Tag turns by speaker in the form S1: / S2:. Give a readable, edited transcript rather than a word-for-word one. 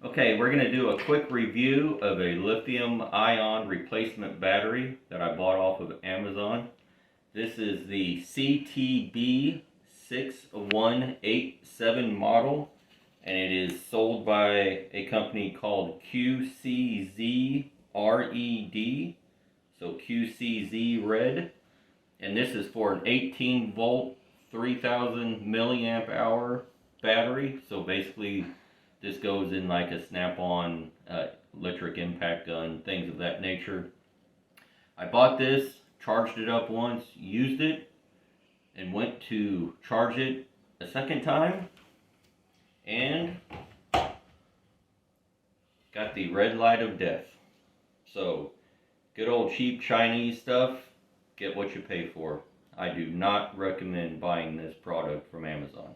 S1: Okay, we're going to do a quick review of a lithium ion replacement battery that I bought off of Amazon. This is the CTB6187 model, and it is sold by a company called QCZRED, so QCZRED, and this is for an 18 volt 3000 milliamp hour battery. So basically this goes in like a snap-on electric impact gun, things of that nature. I bought this, charged it up once, used it, and went to charge it a second time, and got the red light of death. So, good old cheap Chinese stuff, get what you pay for. I do not recommend buying this product from Amazon.